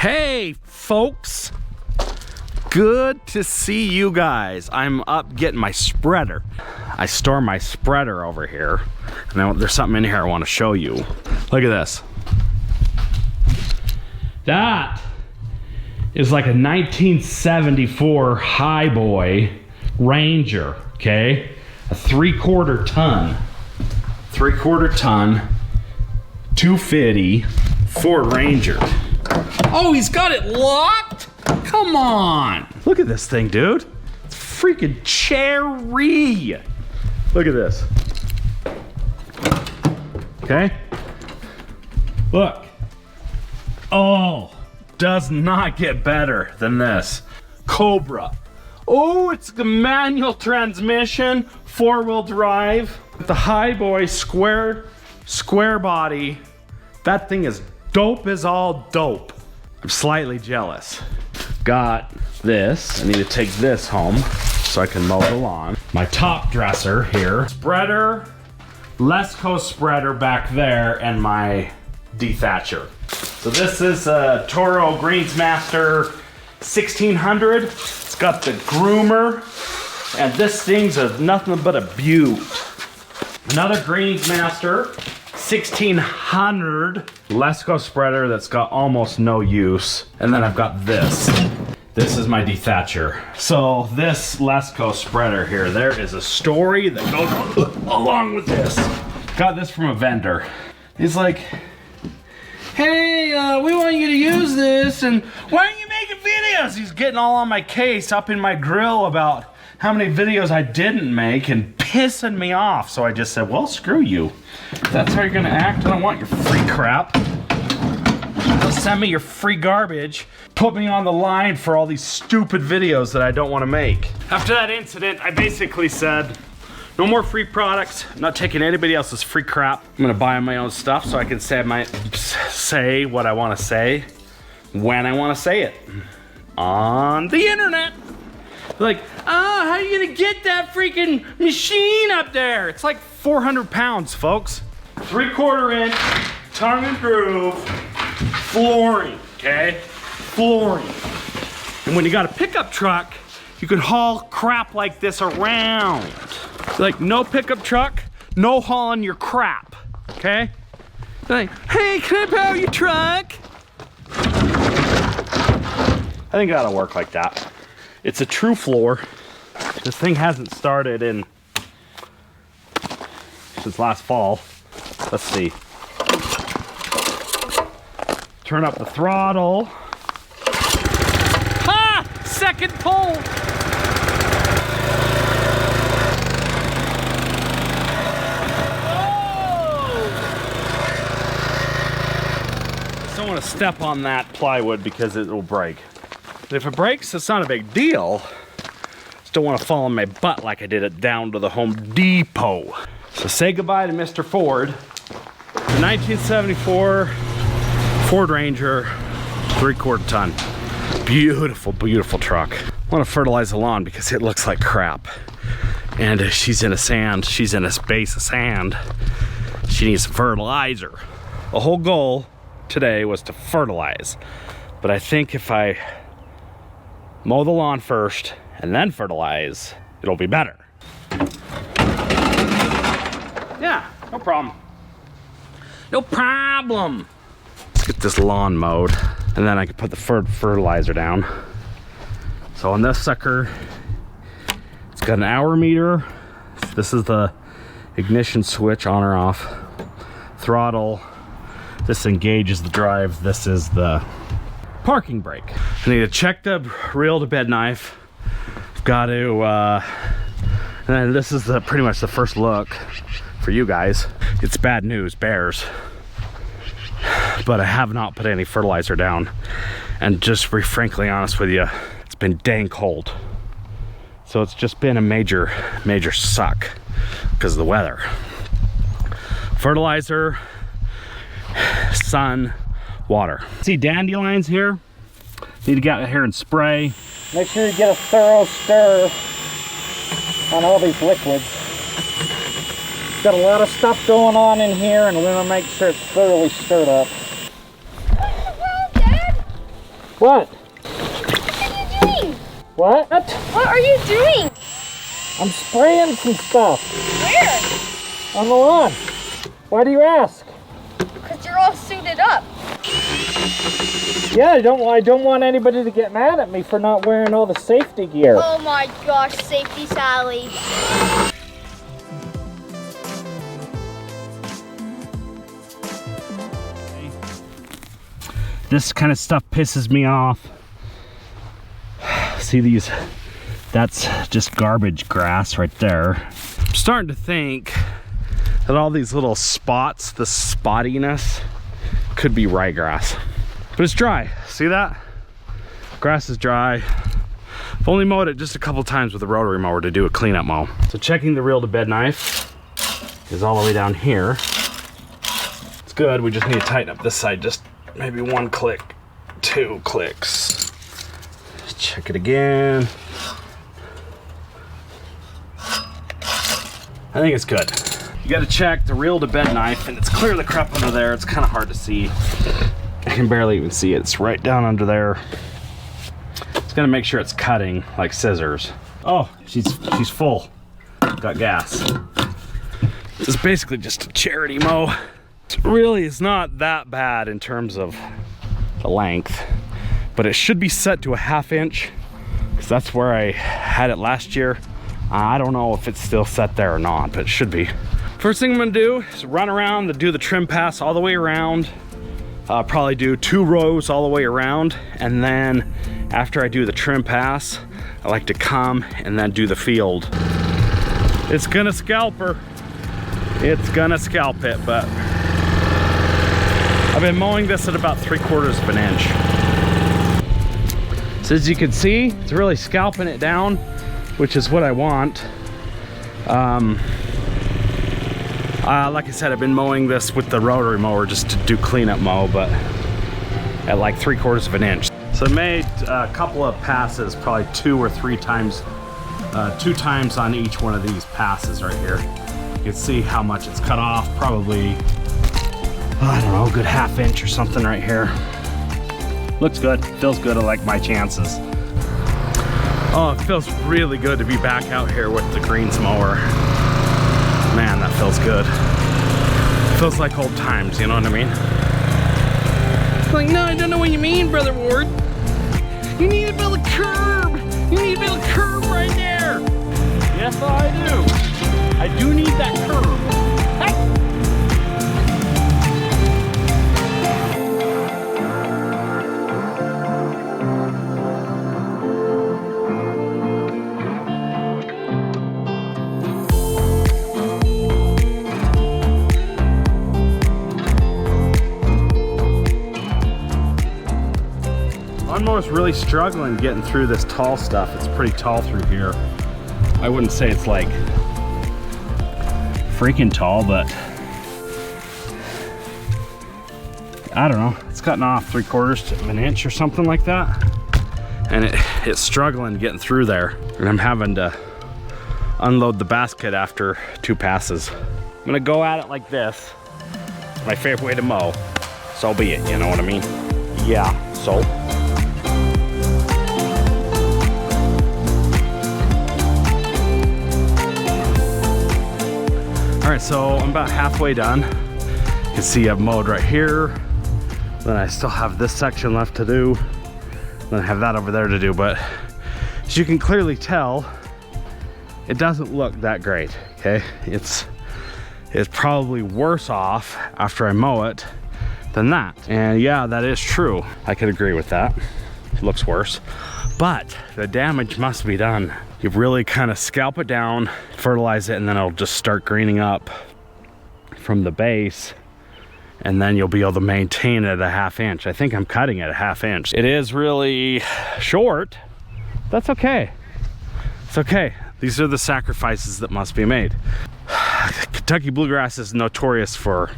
Hey folks, good to see you guys. I'm up getting my spreader. I store my spreader over here, and there's something in here I want to show you. Look at this. That is like a 1974 Highboy Ranger, okay? A 3/4 ton. 3/4 ton, 250 Ford Ranger. Oh, he's got it locked? Come on. Look at this thing, dude. It's freaking cherry. Look at this. Okay. Look. Oh, does not get better than this. Cobra. Oh, it's the manual transmission, 4-wheel drive. The Highboy square body. That thing is dope as all dope. I'm slightly jealous. Got this. I need to take this home so I can mow the lawn. My top dresser here. Spreader, Lesco spreader back there, and my dethatcher. So this is a Toro Greensmaster 1600. It's got the groomer, and this thing's nothing but a beaut. Another Greensmaster 1600 Lesco spreader that's got almost no use. And then I've got this. This is my dethatcher. So this Lesco spreader here, there is a story that goes along with this. Got this from a vendor. He's like, hey, we want you to use this, and why aren't you making videos? He's getting all on my case up in my grill about how many videos I didn't make and pissing me off. So I just said, well, screw you. If that's how you're gonna act, I don't want your free crap. Don't send me your free garbage. Put me on the line for all these stupid videos that I don't want to make. After that incident, I basically said, no more free products. I'm not taking anybody else's free crap. I'm gonna buy my own stuff so I can say what I want to say when I want to say it on the internet. Like, oh, how are you gonna get that freaking machine up there? It's like 400 pounds, folks. 3/4 inch, tongue and groove, flooring, okay? Flooring. And when you got a pickup truck, you can haul crap like this around. Like, no pickup truck, no hauling your crap, okay? Like, hey, can I borrow your truck? I think that'll work like that. It's a true floor. This thing hasn't started since last fall. Let's see. Turn up the throttle. Ha! Second pull. Don't want to step on that plywood because it will break. If it breaks, it's not a big deal. Just don't want to fall on my butt like I did it down to the Home Depot. So say goodbye to Mr. Ford. The 1974 Ford Ranger, 3/4 ton. Beautiful, beautiful truck. I want to fertilize the lawn because it looks like crap. And if she's in a space of sand, she needs fertilizer. The whole goal today was to fertilize. But I think if I mow the lawn first and then fertilize, it'll be better. Yeah, no problem. No problem. Let's get this lawn mowed and then I can put the fertilizer down. So on this sucker, it's got an hour meter. This is the ignition switch, on or off. Throttle. This engages the drive. This is the parking brake. I need to check the reel to bed knife. I've got to, and this is pretty much the first look for you guys. It's bad news, bears. But I have not put any fertilizer down. And just to be frankly honest with you, it's been dang cold. So it's just been a major, major suck because of the weather. Fertilizer, sun, water. See dandelions here? Need to get out here and spray. Make sure you get a thorough stir on all these liquids. Got a lot of stuff going on in here, and we want to make sure it's thoroughly stirred up. What? What are you doing? What? What are you doing? I'm spraying some stuff Where? on the lawn. Why do you ask? Because you're all suited up. Yeah, I don't want anybody to get mad at me for not wearing all the safety gear. Oh my gosh, Safety Sally. This kind of stuff pisses me off. See these? That's just garbage grass right there. I'm starting to think that all these little spots, the spottiness, could be ryegrass. But it's dry. See that? Grass is dry. I've only mowed it just a couple times with a rotary mower to do a cleanup mow. So checking the reel to bed knife is all the way down here. It's good. We just need to tighten up this side just maybe 1 click, 2 clicks. Let's check it again. I think it's good. You gotta check the reel to bed knife, and it's clear the crap under there. It's kind of hard to see. I can barely even see it. It's right down under there. It's gonna make sure it's cutting like scissors. Oh, she's full. Got gas. It's basically just a charity mow. It really is not that bad in terms of the length, but it should be set to a 1/2 inch because that's where I had it last year. I don't know if it's still set there or not, but it should be. First thing I'm gonna do is run around and do the trim pass all the way around. Probably do 2 rows all the way around, and then after I do the trim pass, I like to come and then do the field. It's gonna scalp her. It's gonna scalp it, but I've been mowing this at about 3/4 of an inch. So as you can see, it's really scalping it down, which is what I want. Like I said, I've been mowing this with the rotary mower just to do cleanup mow, but at like 3/4 of an inch. So I made a couple of passes, probably 2 or 3 times, 2 times on each one of these passes right here. You can see how much it's cut off, probably, I don't know, a good 1/2 inch or something right here. Looks good, feels good. I like my chances. Oh, it feels really good to be back out here with the greens mower. Man, that feels good. Feels like old times, you know what I mean? It's like, no, I don't know what you mean, Brother Ward. You need to build a curb. You need to build a curb right there. Yes, I do. I do need that curb. Lawnmower's really struggling getting through this tall stuff. It's pretty tall through here. I wouldn't say it's like freaking tall, but I don't know. It's cutting off 3/4 of an inch or something like that. And it's struggling getting through there. And I'm having to unload the basket after 2 passes. I'm gonna go at it like this. My favorite way to mow. So be it, you know what I mean? Yeah, so. All right, so I'm about halfway done. You can see I've mowed right here. Then I still have this section left to do. Then I have that over there to do, but as you can clearly tell, it doesn't look that great, okay? It's probably worse off after I mow it than that. And yeah, that is true. I could agree with that. It looks worse, but the damage must be done. You really kind of scalp it down, fertilize it, and then it'll just start greening up from the base, and then you'll be able to maintain it at a 1/2 inch. I think I'm cutting it at a 1/2 inch. It is really short. That's okay. It's okay. These are the sacrifices that must be made. Kentucky bluegrass is notorious for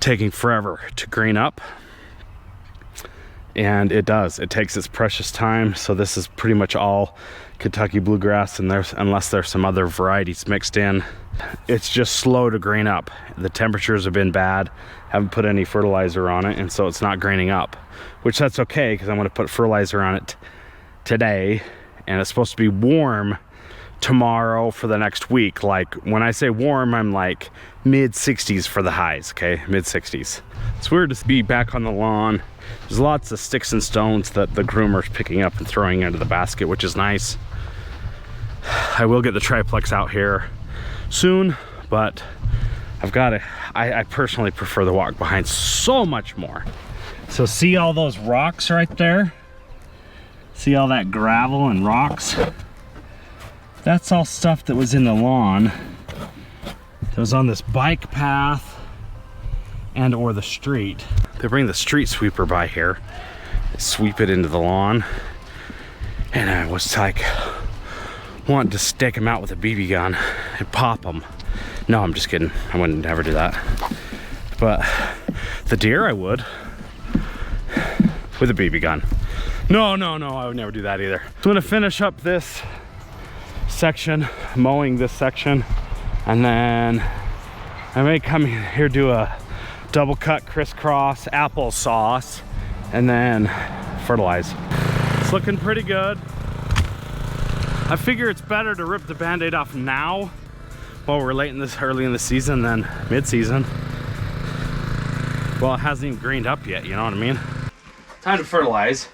taking forever to green up. And it does. It takes its precious time. So this is pretty much all Kentucky bluegrass, and unless there's some other varieties mixed in, it's just slow to green up. The temperatures have been bad. Haven't put any fertilizer on it, and so it's not greening up, which that's okay because I'm going to put fertilizer on it today, and it's supposed to be warm tomorrow for the next week. Like when I say warm, I'm like mid 60s for the highs, okay? Mid 60s. It's weird to be back on the lawn. There's lots of sticks and stones that the groomer's picking up and throwing into the basket, which is nice. I will get the triplex out here soon, but I've got to, I personally prefer the walk behind so much more. So see all those rocks right there? See all that gravel and rocks? That's all stuff that was in the lawn that was on this bike path and or the street. They bring the street sweeper by here, sweep it into the lawn, and I was like wanting to stake them out with a BB gun and pop them. No, I'm just kidding. I wouldn't never do that. But the deer I would with a BB gun. No, I would never do that either. So I'm gonna finish up this section, mowing this section, and then I may come here, do a double cut crisscross applesauce, and then fertilize. It's looking pretty good. I figure it's better to rip the band-aid off now while we're early in the season than mid-season. Well, it hasn't even greened up yet, you know what I mean? Time to fertilize.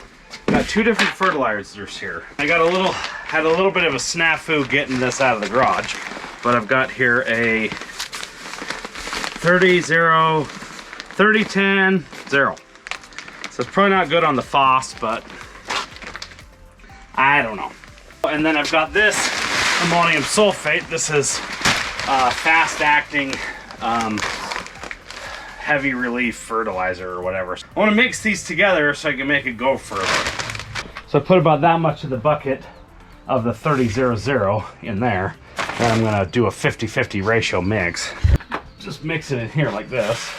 Got two different fertilizers here. I had a little bit of a snafu getting this out of the garage, but I've got here a 30-10-0. So it's probably not good on the FOSS, but I don't know. And then I've got this ammonium sulfate. This is fast-acting heavy relief fertilizer or whatever. I want to mix these together so I can make it go further. So I put about that much of the bucket of the 30-0 in there. Then I'm gonna do a 50-50 ratio mix. Just mix it in here like this.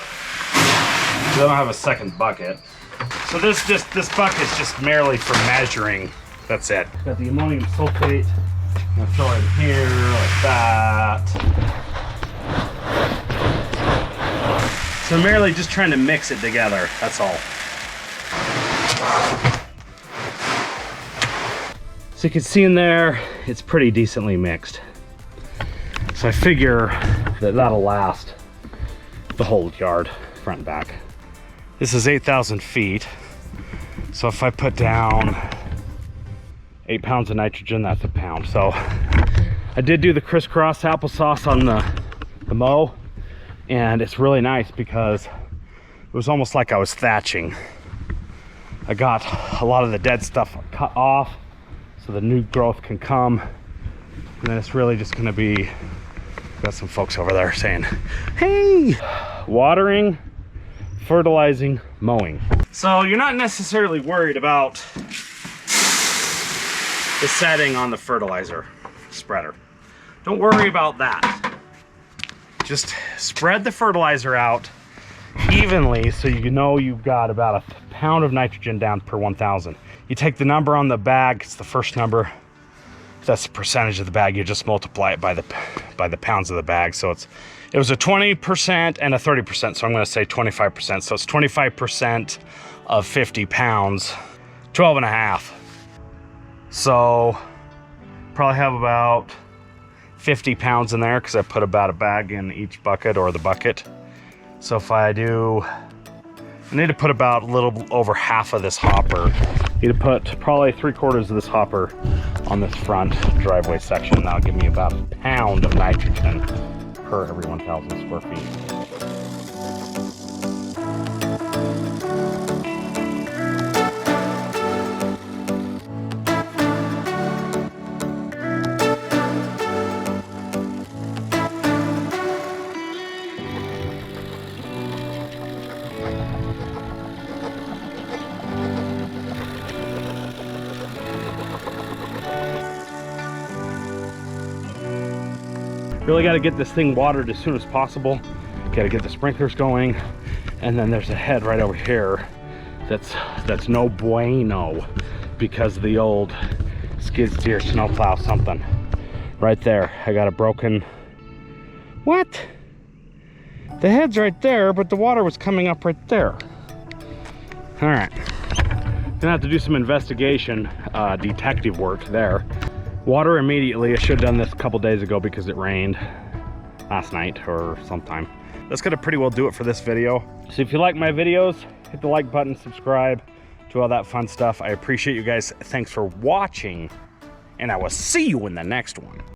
I don't have a second bucket. So this bucket's just merely for measuring. That's it. Got the ammonium sulfate. I'm gonna throw it in here like that. So merely just trying to mix it together, that's all. So you can see in there, it's pretty decently mixed. So I figure that that'll last the whole yard, front and back. This is 8,000 feet. So if I put down 8 pounds of nitrogen, that's a pound. So I did do the crisscross applesauce on the mow, and it's really nice because it was almost like I was thatching. I got a lot of the dead stuff cut off so the new growth can come, and then it's really just gonna be, got some folks over there saying, hey, watering, fertilizing, mowing. So you're not necessarily worried about the setting on the fertilizer spreader. Don't worry about that. Just spread the fertilizer out evenly so you know you've got about a pound of nitrogen down per 1,000. You take the number on the bag, it's the first number. That's the percentage of the bag. You just multiply it by the pounds of the bag. So it was a 20% and a 30%. So I'm going to say 25%. So it's 25% of 50 pounds, 12 and a half. So probably have about 50 pounds in there because I put about a bag in each bucket or the bucket. So if I need to put about a little over half of this hopper. I need to put probably 3/4 of this hopper on this front driveway section. That'll give me about a pound of nitrogen per every 1,000 square feet. Really got to get this thing watered as soon as possible. Got to get the sprinklers going, and then there's a head right over here that's no bueno because of the old skid steer snowplow something. Right there, I got a broken. What? The head's right there, but the water was coming up right there. All right, Gonna have to do some investigation, detective work there. Water immediately. I should have done this a couple days ago because it rained last night or sometime. That's gonna pretty well do it for this video. So if you like my videos, hit the like button, subscribe, do all that fun stuff. I appreciate you guys. Thanks for watching, and I will see you in the next one.